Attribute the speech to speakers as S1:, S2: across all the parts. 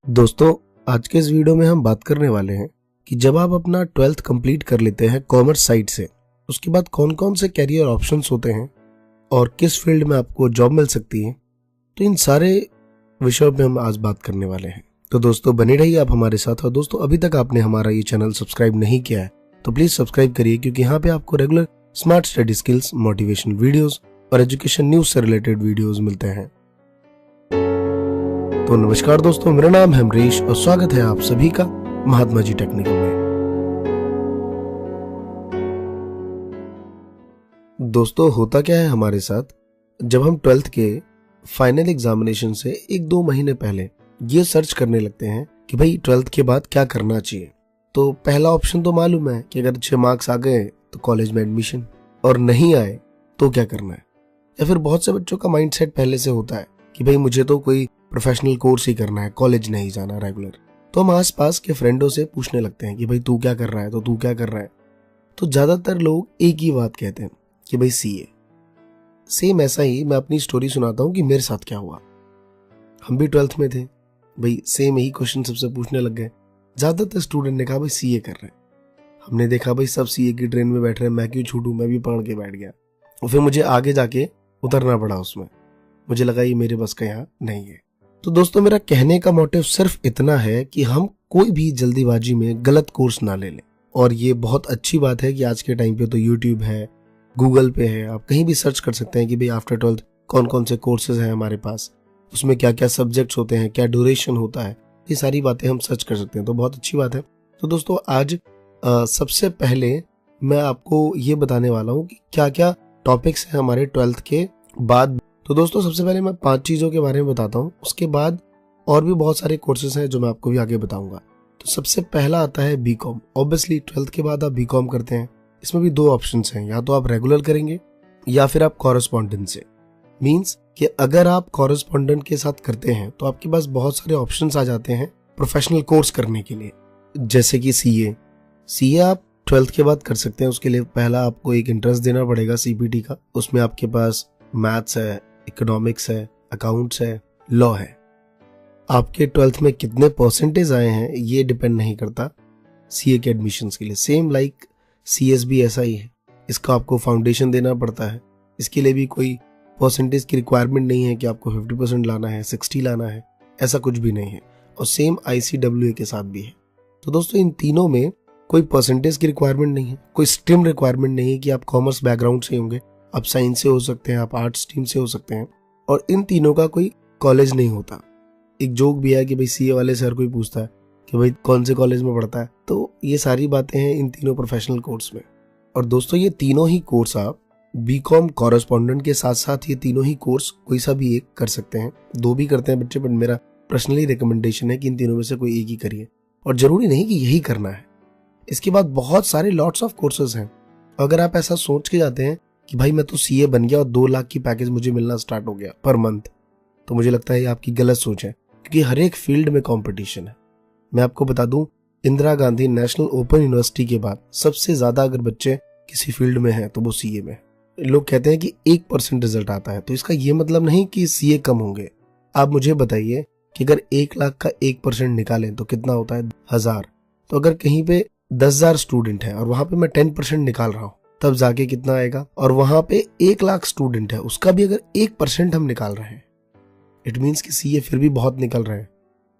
S1: दोस्तों, आज के इस वीडियो में हम बात करने वाले हैं कि जब आप अपना 12th कंप्लीट कर लेते हैं कॉमर्स साइड से, उसके बाद कौन कौन से कैरियर ऑप्शंस होते हैं और किस फील्ड में आपको जॉब मिल सकती है। तो इन सारे विषयों पे हम आज बात करने वाले हैं। तो दोस्तों बने रहिए आप हमारे साथ। और दोस्तों अभी तक आपने हमारा ये चैनल सब्सक्राइब नहीं किया है तो प्लीज सब्सक्राइब करिए, क्योंकि यहाँ पे आपको regular smart study skills, motivation videos और एजुकेशन न्यूज से रिलेटेड वीडियोस मिलते हैं। तो नमस्कार दोस्तों, मेरा नाम है अमरीश और स्वागत है आप सभी का महात्मा जी टेक्निकल में। दोस्तों होता क्या है हमारे साथ, जब हम 12th के फाइनल एग्जामिनेशन से 1-2 महीने पहले ये सर्च करने लगते हैं कि भाई 12th के बाद क्या करना चाहिए, तो पहला ऑप्शन तो मालूम है कि अगर अच्छे मार्क्स आ गए तो कॉलेज में एडमिशन, और नहीं आए तो क्या करना है। या फिर बहुत से बच्चों का माइंडसेट पहले से होता है कि भाई मुझे तो कोई प्रोफेशनल कोर्स ही करना है, कॉलेज नहीं जाना रेगुलर। तो हम आसपास के फ्रेंडों से पूछने लगते हैं कि भाई तू क्या कर रहा है, तो तू क्या कर रहा है। तो ज्यादातर लोग एक ही बात कहते हैं कि भाई सीए। सेम ऐसा ही मैं अपनी स्टोरी सुनाता हूँ कि मेरे साथ क्या हुआ। हम भी 12th में थे, भाई सेम यही क्वेश्चन सबसे पूछने लग गए। ज्यादातर स्टूडेंट ने कहा भाई सीए कर रहे हैं। हमने देखा भाई सब सीए की ट्रेन में बैठ रहे हैं, मैं क्यों छूटूं, मैं भी पकड़ के बैठ गया। और फिर मुझे आगे जाके उतरना पड़ा उसमें। मुझे लगा ये मेरे बस का यहाँ नहीं है। तो दोस्तों मेरा कहने का मोटिव सिर्फ इतना है कि हम कोई भी जल्दीबाजी में गलत कोर्स ना ले लें। और ये बहुत अच्छी बात है कि आज के टाइम पे तो यूट्यूब है, गूगल पे है, आप कहीं भी सर्च कर सकते हैं कि भाई आफ्टर 12th कौन कौन से कोर्सेज हैं हमारे पास, उसमें क्या क्या सब्जेक्ट्स होते हैं, क्या ड्यूरेशन होता है, ये सारी बातें हम सर्च कर सकते हैं। तो बहुत अच्छी बात है। तो दोस्तों आज सबसे पहले मैं आपको ये बताने वाला हूँ कि क्या क्या टॉपिक्स हैं हमारे 12th के बाद। तो दोस्तों सबसे पहले मैं 5 चीजों के बारे में बताता हूँ, उसके बाद और भी बहुत सारे कोर्सेज हैं जो मैं आपको भी आगे बताऊंगा। तो सबसे पहला आता है बीकॉम। ऑब्वियसली 12th के बाद आप बीकॉम करते हैं, इसमें भी 2 ऑप्शंस हैं, या तो आप रेगुलर करेंगे या फिर आप कॉरेस्पॉन्डेंट से। मींस कि अगर आप कॉरेस्पॉन्डेंट के साथ करते हैं तो आपके पास बहुत सारे ऑप्शंस आ जाते हैं प्रोफेशनल कोर्स करने के लिए, जैसे कि सीए आप 12th के बाद कर सकते हैं। उसके लिए पहला आपको एक एंट्रेंस देना पड़ेगा सीपीटी का। उसमें आपके पास मैथ्स है, इकोनॉमिक्स है, अकाउंट्स है, लॉ है। आपके 12th में कितने परसेंटेज आए हैं ये डिपेंड नहीं करता सीए के एडमिशन्स के लिए। सेम लाइक सीएस भी ऐसा ही है, इसका आपको फाउंडेशन देना पड़ता है। इसके लिए भी कोई परसेंटेज की रिक्वायरमेंट नहीं है कि आपको 50% लाना है, 60 लाना है, ऐसा कुछ भी नहीं है। और सेम ICWA के साथ भी है। तो दोस्तों इन तीनों में कोई परसेंटेज की रिक्वायरमेंट नहीं है, कोई स्ट्रीम रिक्वायरमेंट नहीं है कि आप कॉमर्स बैकग्राउंड से होंगे, आप साइंस से हो सकते हैं, आप आर्ट्स स्ट्रीम से हो सकते हैं। और इन तीनों का कोई कॉलेज नहीं होता। एक जोक भी है कि भाई सीए वाले सर कोई पूछता है कि भाई कौन से कॉलेज में पढ़ता है। तो ये सारी बातें हैं इन तीनों प्रोफेशनल कोर्स में। और दोस्तों ये तीनों ही कोर्स आप बीकॉम कॉरेस्पॉन्डेंट के साथ साथ ये तीनों ही कोर्स कोई सा भी एक कर सकते हैं। 2 भी करते हैं बच्चे, बट मेरा पर्सनली रिकमेंडेशन है कि इन तीनों में से कोई एक ही करिए। और जरूरी नहीं कि यही करना है, इसके बाद बहुत सारे लॉट्स ऑफ कोर्सेज हैं। अगर आप ऐसा सोच के जाते हैं कि भाई मैं तो सीए बन गया और 2 लाख की पैकेज मुझे मिलना स्टार्ट हो गया पर मंथ, तो मुझे लगता है ये आपकी गलत सोच है, क्योंकि हर एक फील्ड में कंपटीशन है। मैं आपको बता दूं, Indira Gandhi national open university के बाद सबसे ज्यादा अगर बच्चे किसी फील्ड में हैं तो वो सीए में है। लोग कहते हैं कि 1% रिजल्ट आता है, तो इसका ये मतलब नहीं कि सीए कम होंगे। आप मुझे बताइए कि अगर 1 लाख का 1% निकालें तो कितना होता है, 1000। तो अगर कहीं पे 10,000 स्टूडेंट है और वहां पे मैं 10% निकाल रहा हूं, तब जाके कितना आएगा। और वहां पे 1 लाख स्टूडेंट है, उसका भी अगर 1% हम निकाल रहे हैं, इट मीन्स कि सीए फिर भी बहुत निकल रहे हैं।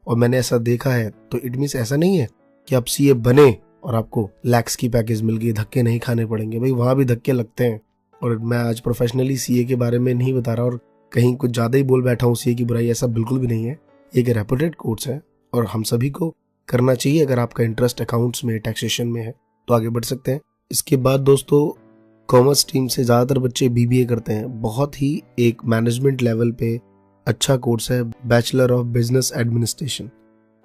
S1: और मैंने ऐसा देखा है। तो इट मीन्स ऐसा नहीं है कि आप सीए बने और आपको लैक्स की पैकेज मिल गई, धक्के नहीं खाने पड़ेंगे। भाई वहां भी धक्के लगते हैं। और मैं आज प्रोफेशनली सीए के बारे में नहीं बता रहा और कहीं कुछ ज्यादा ही बोल बैठा हूँ सीए की बुराई, ऐसा बिल्कुल भी नहीं है। एक रेपुटेड कोर्स है और हम सभी को करना चाहिए। अगर आपका इंटरेस्ट अकाउंट्स में, टैक्सेशन में है तो आगे बढ़ सकते हैं। इसके बाद दोस्तों कॉमर्स टीम से ज्यादातर बच्चे बीबीए करते हैं। बहुत ही एक मैनेजमेंट लेवल पे अच्छा कोर्स है, बैचलर ऑफ बिजनेस एडमिनिस्ट्रेशन।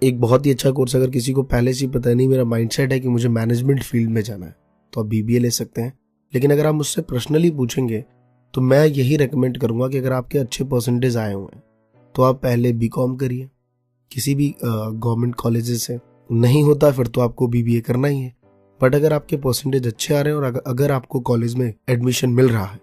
S1: एक बहुत ही अच्छा कोर्स। अगर किसी को पहले से पता नहीं मेरा माइंडसेट है कि मुझे मैनेजमेंट फील्ड में जाना है, तो आप बीबीए ले सकते हैं। लेकिन अगर आप मुझसे पर्सनली पूछेंगे तो मैं यही रेकमेंड करूंगा कि अगर आपके अच्छे परसेंटेज आए हुए हैं तो आप पहले बीकॉम करिए किसी भी गवर्नमेंट कॉलेजेस से। नहीं होता फिर तो आपको बीबीए करना ही है। बट अगर आपके परसेंटेज अच्छे आ रहे हैं और अगर आपको कॉलेज में एडमिशन मिल रहा है,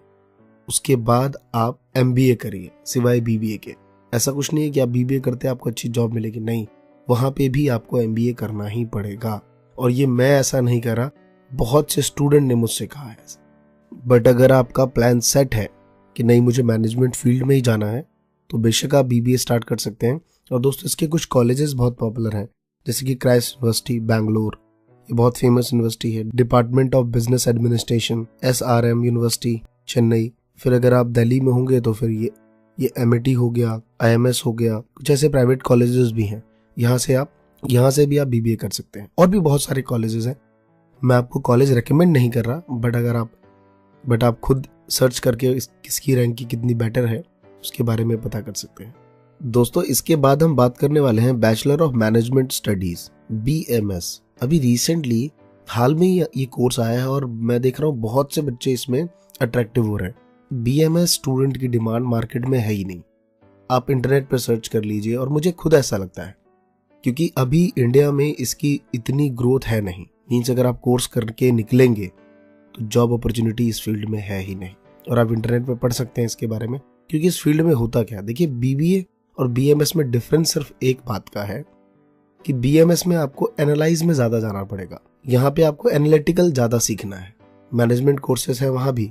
S1: उसके बाद आप एमबीए करिए सिवाय बीबीए के। ऐसा कुछ नहीं है कि आप बीबीए करते हैं आपको अच्छी जॉब मिलेगी, नहीं। वहाँ पे भी आपको MBA करना ही पड़ेगा। और ये मैं ऐसा नहीं कर रहा, बहुत से स्टूडेंट ने मुझसे कहा है। बट अगर आपका प्लान सेट है कि नहीं मुझे मैनेजमेंट फील्ड में ही जाना है, तो बेशक आप BBA स्टार्ट कर सकते हैं। और दोस्तों इसके कुछ कॉलेजेस बहुत पॉपुलर हैं, जैसे कि क्राइस्ट यूनिवर्सिटी बैंगलोर, ये बहुत फेमस यूनिवर्सिटी है। Department of business administration SRM university Chennai. फिर अगर आप दिल्ली में होंगे तो फिर ये MIT हो गया, IMS हो गया, कुछ ऐसे प्राइवेट कॉलेजेस भी हैं। यहाँ से भी आप BBA कर सकते हैं। और भी बहुत सारे कॉलेजेस हैं, मैं आपको कॉलेज रेकमेंड नहीं कर रहा, बट आप खुद सर्च करके किसकी रैंकिंग कितनी बेटर है उसके बारे में पता कर सकते हैं। दोस्तों इसके बाद हम बात करने वाले हैं bachelor of management studies BMS। अभी रिसेंटली हाल में ही ये कोर्स आया है और मैं देख रहा हूँ बहुत से बच्चे इसमें अट्रैक्टिव हो रहे हैं। BMS स्टूडेंट की डिमांड मार्केट में है ही नहीं, आप इंटरनेट पर सर्च कर लीजिए। और मुझे खुद ऐसा लगता है, क्योंकि अभी इंडिया में इसकी इतनी ग्रोथ है नहीं। मीन्स अगर आप कोर्स करके निकलेंगे तो जॉब अपॉर्चुनिटी इस फील्ड में है ही नहीं। और आप इंटरनेट पे पढ़ सकते हैं इसके बारे में, क्योंकि इस फील्ड में होता क्या है। देखिए BBA और BMS में डिफरेंस सिर्फ एक बात का है कि BMS में आपको एनालाइज में ज्यादा जाना पड़ेगा, यहाँ पे आपको एनालिटिकल ज्यादा सीखना है। मैनेजमेंट कोर्सेस है वहां भी,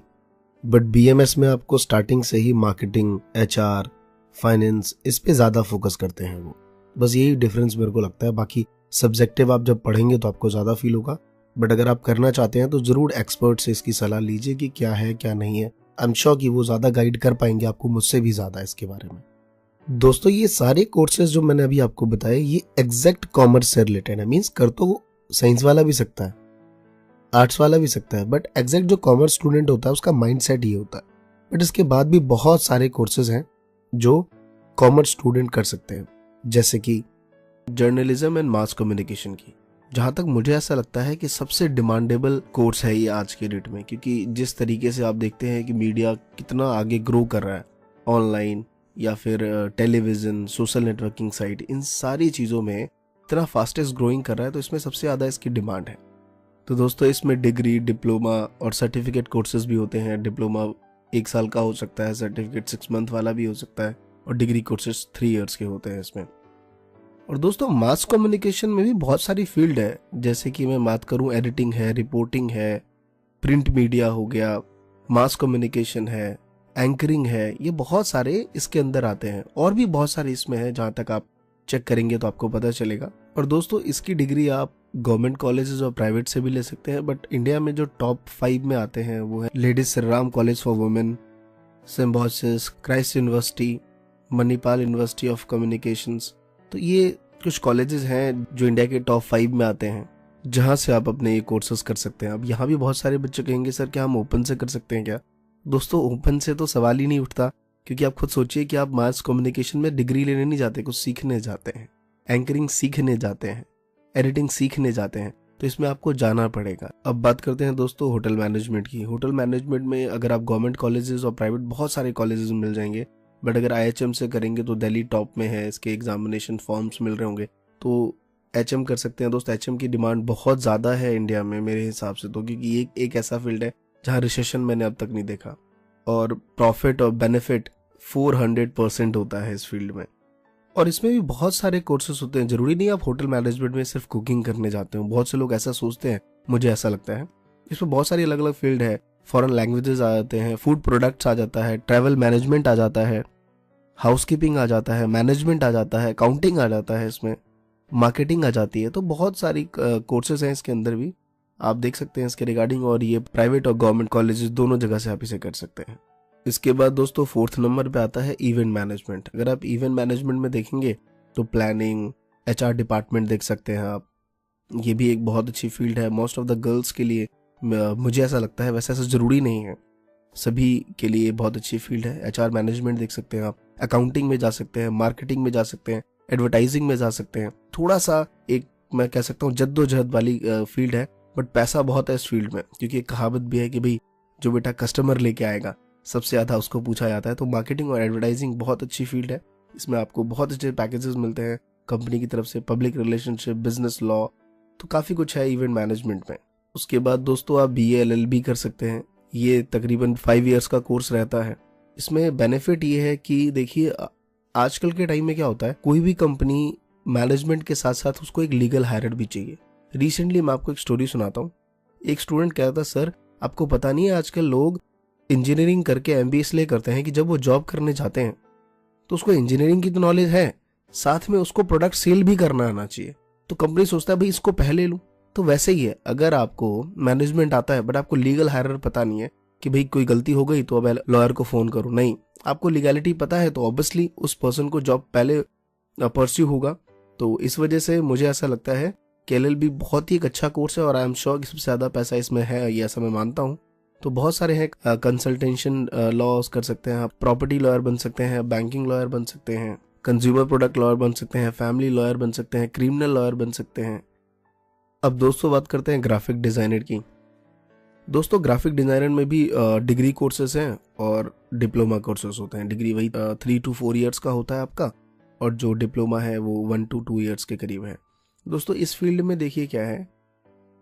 S1: बट BMS में आपको स्टार्टिंग से ही मार्केटिंग, HR, फाइनेंस, इस पे ज्यादा फोकस करते हैं वो। बस यही डिफरेंस मेरे को लगता है। बाकी सब्जेक्टिव आप जब पढ़ेंगे तो आपको ज्यादा फील होगा, बट अगर आप करना चाहते हैं तो जरूर एक्सपर्ट से इसकी सलाह लीजिए कि क्या है क्या नहीं है। आई एम श्योर कि वो ज्यादा गाइड कर पाएंगे आपको मुझसे भी ज्यादा इसके बारे में। दोस्तों ये सारे कोर्सेज जो मैंने अभी आपको बताए ये एग्जैक्ट कॉमर्स से रिलेटेड है। मीन्स कर तो साइंस वाला भी सकता है, आर्ट्स वाला भी सकता है, बट एग्जैक्ट जो कॉमर्स स्टूडेंट होता है उसका माइंड सेट ये होता है। बट इसके बाद भी बहुत सारे कोर्सेज हैं जो कॉमर्स स्टूडेंट कर सकते हैं, जैसे कि जर्नलिज्म एंड मास कम्युनिकेशन की। जहां तक मुझे ऐसा लगता है कि सबसे डिमांडेबल कोर्स है ये आज के डेट में, क्योंकि जिस तरीके से आप देखते हैं कि मीडिया कितना आगे ग्रो कर रहा है, ऑनलाइन या फिर टेलीविजन, सोशल नेटवर्किंग साइट, इन सारी चीज़ों में इतना फास्टेस्ट ग्रोइंग कर रहा है, तो इसमें सबसे ज़्यादा इसकी डिमांड है। तो दोस्तों इसमें डिग्री, डिप्लोमा और सर्टिफिकेट कोर्सेज भी होते हैं। डिप्लोमा 1 साल का हो सकता है, सर्टिफिकेट 6 मंथ वाला भी हो सकता है, और डिग्री कोर्सेज 3 ईयर्स के होते हैं इसमें। और दोस्तों मास कम्युनिकेशन में भी बहुत सारी फील्ड है, जैसे कि मैं बात करूं एडिटिंग है, रिपोर्टिंग है, प्रिंट मीडिया हो गया, मास कम्युनिकेशन है, एंकरिंग है, ये बहुत सारे इसके अंदर आते हैं। और भी बहुत सारे इसमें है, जहां तक आप चेक करेंगे तो आपको पता चलेगा। और दोस्तों इसकी डिग्री आप गवर्नमेंट कॉलेजेस और प्राइवेट से भी ले सकते हैं, बट इंडिया में जो टॉप 5 में आते हैं वो है ladies Shriram college for women, Symbiosis, Christ university, Manipal university of communications. तो ये कुछ कॉलेजेस हैं जो इंडिया के टॉप 5 में आते हैं, जहां से आप अपने ये कोर्सेज कर सकते हैं। अब यहाँ भी बहुत सारे बच्चे कहेंगे सर क्या हम ओपन से कर सकते हैं क्या? दोस्तों ओपन से तो सवाल ही नहीं उठता, क्योंकि आप खुद सोचिए कि आप मास कम्युनिकेशन में डिग्री लेने नहीं जाते, कुछ सीखने जाते हैं, एंकरिंग सीखने जाते हैं, एडिटिंग सीखने जाते हैं, तो इसमें आपको जाना पड़ेगा। अब बात करते हैं दोस्तों होटल मैनेजमेंट की। होटल मैनेजमेंट में अगर आप गवर्नमेंट कॉलेजेस और प्राइवेट बहुत सारे कॉलेजेस मिल जाएंगे, बट अगर IHM से करेंगे तो दिल्ली टॉप में है, इसके एग्जामिनेशन फॉर्म्स मिल रहे होंगे, तो HM कर सकते हैं। दोस्त HM की डिमांड बहुत ज़्यादा है इंडिया में मेरे हिसाब से, तो क्योंकि ये एक ऐसा फील्ड है जहाँ रिसेशन मैंने अब तक नहीं देखा, और प्रॉफिट और बेनिफिट 400% होता है इस फील्ड में। और इसमें भी बहुत सारे कोर्सेज होते हैं, जरूरी नहीं आप होटल मैनेजमेंट में सिर्फ कुकिंग करने जाते हो। बहुत से लोग ऐसा सोचते हैं, मुझे ऐसा लगता है। इसमें बहुत सारी अलग अलग फील्ड है, फॉरेन लैंग्वेजेस आ जाते हैं, फूड प्रोडक्ट्स आ जाता है, ट्रैवल मैनेजमेंट आ जाता है, हाउसकीपिंग आ जाता है, मैनेजमेंट आ जाता है, अकाउंटिंग आ जाता है, इसमें मार्केटिंग आ जाती है। तो बहुत सारी कोर्सेज हैं इसके अंदर भी, आप देख सकते हैं इसके रिगार्डिंग। और ये प्राइवेट और गवर्नमेंट कॉलेजेस दोनों जगह से आप इसे कर सकते हैं। इसके बाद दोस्तों 4th नंबर पे आता है इवेंट मैनेजमेंट। अगर आप इवेंट मैनेजमेंट में देखेंगे तो प्लानिंग, HR डिपार्टमेंट देख सकते हैं आप। ये भी एक बहुत अच्छी फील्ड है मोस्ट ऑफ द गर्ल्स के लिए, मुझे ऐसा लगता है, वैसे ऐसा जरूरी नहीं है, सभी के लिए बहुत अच्छी फील्ड है। HR मैनेजमेंट देख सकते हैं आप, अकाउंटिंग में जा सकते हैं, मार्केटिंग में जा सकते हैं, एडवर्टाइजिंग में जा सकते हैं। थोड़ा सा एक मैं कह सकता हूँ जद्दोजहद वाली फील्ड है, बट पैसा बहुत है इस फील्ड में, क्योंकि एक कहावत भी है कि भाई जो बेटा कस्टमर लेके आएगा सबसे ज्यादा उसको पूछा जाता है। तो मार्केटिंग और एडवर्टाइजिंग बहुत अच्छी फील्ड है, इसमें आपको बहुत अच्छे पैकेजेस मिलते हैं कंपनी की तरफ से, पब्लिक रिलेशनशिप, बिजनेस लॉ, तो काफी कुछ है इवेंट मैनेजमेंट में। उसके बाद दोस्तों आप BA LLB कर सकते हैं। ये तकरीबन 5 इयर्स का कोर्स रहता है। इसमें बेनिफिट ये है कि देखिए आजकल के टाइम में क्या होता है, कोई भी कंपनी मैनेजमेंट के साथ साथ उसको एक लीगल हायर भी चाहिए। रिसेंटली मैं आपको एक स्टोरी सुनाता हूँ। एक स्टूडेंट कहता था, सर आपको पता नहीं है आजकल लोग इंजीनियरिंग करके एमबीए इसलिए करते हैं कि जब वो जॉब करने जाते हैं तो उसको इंजीनियरिंग की तो नॉलेज है, साथ में उसको प्रोडक्ट सेल भी करना आना चाहिए। तो कंपनी सोचता है भाई इसको पहले लूं। तो वैसे ही है, अगर आपको मैनेजमेंट आता है बट आपको लीगल हायर पता नहीं है कि भाई कोई गलती हो गई तो अब लॉयर को फोन करो, नहीं, आपको लीगैलिटी पता है तो ऑब्वियसली उस पर्सन को जॉब पहले परस्यू होगा। तो इस वजह से मुझे ऐसा लगता है कि एलएलबी बहुत ही एक अच्छा कोर्स है और आई एम श्योर कि सबसे ज्यादा पैसा इसमें है, ये ऐसा मैं मानता हूँ। तो बहुत सारे हैं, कंसल्टेशन लॉज कर सकते हैं आप, प्रॉपर्टी लॉयर बन सकते हैं, बैंकिंग लॉयर बन सकते हैं, कंज्यूमर प्रोडक्ट लॉयर बन सकते हैं, फैमिली लॉयर बन सकते हैं, क्रिमिनल लॉयर बन सकते हैं। अब दोस्तों बात करते हैं ग्राफिक डिजाइनर की। दोस्तों ग्राफिक डिजाइनर में भी डिग्री कोर्सेज हैं और डिप्लोमा कोर्सेज होते हैं। डिग्री वही 3 to 4 ईयर्स का होता है आपका, और जो डिप्लोमा है वो 1 to 2 ईयर्स के करीब है। दोस्तों इस फील्ड में देखिए क्या है,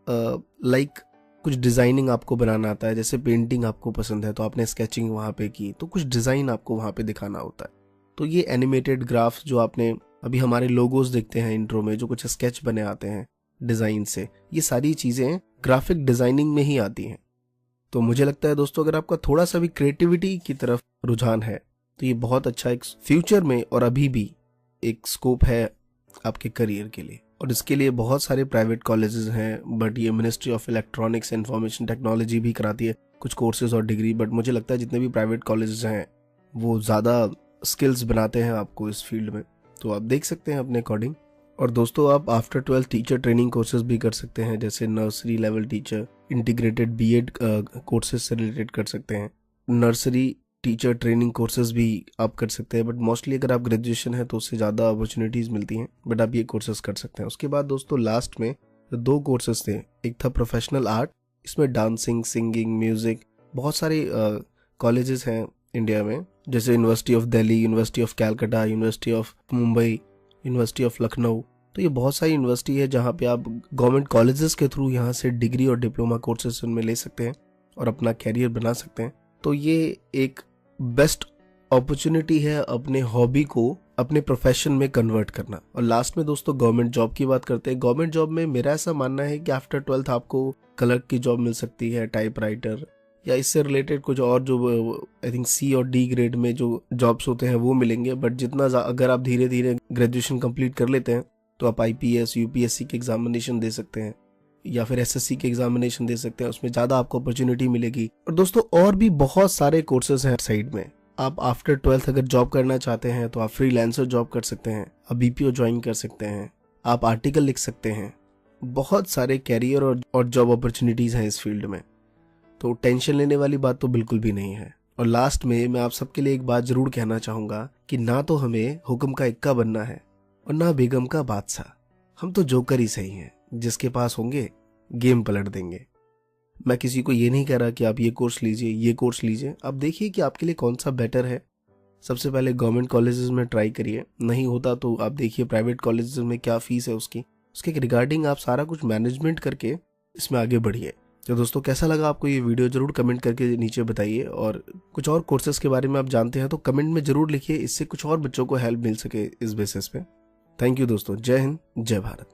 S1: लाइक कुछ डिजाइनिंग आपको बनाना आता है, जैसे पेंटिंग आपको पसंद है तो आपने स्केचिंग वहां पे की तो कुछ डिजाइन आपको वहां पे दिखाना होता है। तो ये एनिमेटेड ग्राफ्स जो आपने अभी हमारे लोगोस देखते हैं इंट्रो में, जो कुछ स्केच बने आते हैं डिजाइन से, ये सारी चीजें ग्राफिक डिजाइनिंग में ही आती हैं। तो मुझे लगता है दोस्तों अगर आपका थोड़ा सा भी क्रिएटिविटी की तरफ रुझान है तो ये बहुत अच्छा एक फ्यूचर में और अभी भी एक स्कोप है आपके करियर के लिए। और इसके लिए बहुत सारे प्राइवेट कॉलेजेस हैं, बट ये ministry of electronics and information technology भी कराती है कुछ कोर्सेज और डिग्री। बट मुझे लगता है जितने भी प्राइवेट कॉलेजेस हैं वो ज़्यादा स्किल्स बनाते हैं आपको इस फील्ड में, तो आप देख सकते हैं अपने अकॉर्डिंग। और दोस्तों आप आफ्टर 12 टीचर ट्रेनिंग कोर्सेज भी कर सकते हैं, जैसे nursery level teacher, integrated BEd courses से रिलेटेड कर सकते हैं, नर्सरी टीचर ट्रेनिंग कोर्सेज भी आप कर सकते हैं। बट मोस्टली अगर आप ग्रेजुएशन है तो उससे ज़्यादा अपॉर्चुनिटीज़ मिलती हैं, बट आप ये कोर्सेज कर सकते हैं। उसके बाद दोस्तों लास्ट में 2 कोर्सेज थे। एक था प्रोफेशनल आर्ट, इसमें डांसिंग, सिंगिंग, म्यूजिक, बहुत सारे कॉलेजेस हैं इंडिया में, जैसे university of Delhi, university of Calcutta, university of Mumbai, university of Lucknow. तो ये बहुत सारी यूनिवर्सिटी है जहाँ पे आप गवर्नमेंट कॉलेजेस के थ्रू यहाँ से डिग्री और डिप्लोमा कोर्सेज उनमें ले सकते हैं और अपना कैरियर बना सकते हैं। तो ये एक बेस्ट अपॉर्चुनिटी है अपने हॉबी को अपने प्रोफेशन में कन्वर्ट करना। और लास्ट में दोस्तों गवर्नमेंट जॉब की बात करते हैं। गवर्नमेंट जॉब में मेरा ऐसा मानना है कि आफ्टर 12th आपको क्लर्क की जॉब मिल सकती है, टाइप राइटर, या इससे रिलेटेड कुछ और जो आई थिंक सी और डी ग्रेड में जो जॉब्स होते हैं वो मिलेंगे। बट जितना अगर आप धीरे धीरे ग्रेजुएशन कंप्लीट कर लेते हैं तो आप आईपीएस, यूपीएससी के एग्जामिनेशन दे सकते हैं या फिर एसएससी के एग्जामिनेशन दे सकते हैं, उसमें ज्यादा आपको अपॉर्चुनिटी मिलेगी। और दोस्तों और भी बहुत सारे कोर्सेज हैं साइड में। आप आफ्टर 12th अगर जॉब करना चाहते हैं तो आप फ्रीलांसर जॉब कर सकते हैं, आप बीपीओ ज्वाइन कर सकते हैं, आप आर्टिकल लिख सकते हैं। बहुत सारे कैरियर और जॉब अपॉर्चुनिटीज हैं इस फील्ड में, तो टेंशन लेने वाली बात तो बिल्कुल भी नहीं है। और लास्ट में मैं आप सबके लिए एक बात जरूर कहना चाहूंगा कि ना तो हमें हुक्म का इक्का बनना है और ना बेगम का बादशाह। हम तो जोकर ही सही हैं, जिसके पास होंगे गेम पलट देंगे। मैं किसी को ये नहीं कह रहा कि आप ये कोर्स लीजिए, ये कोर्स लीजिए। आप देखिए कि आपके लिए कौन सा बेटर है। सबसे पहले गवर्नमेंट कॉलेजेस में ट्राई करिए, नहीं होता तो आप देखिए प्राइवेट कॉलेजेस में क्या फीस है उसके रिगार्डिंग आप सारा कुछ मैनेजमेंट करके इसमें आगे बढ़िए। तो दोस्तों कैसा लगा आपको ये वीडियो जरूर कमेंट करके नीचे बताइए। और कुछ और कोर्सेज के बारे में आप जानते हैं तो कमेंट में जरूर लिखिए, इससे कुछ और बच्चों को हेल्प मिल सके इस बेसिस पे। थैंक यू दोस्तों, जय हिंद, जय भारत।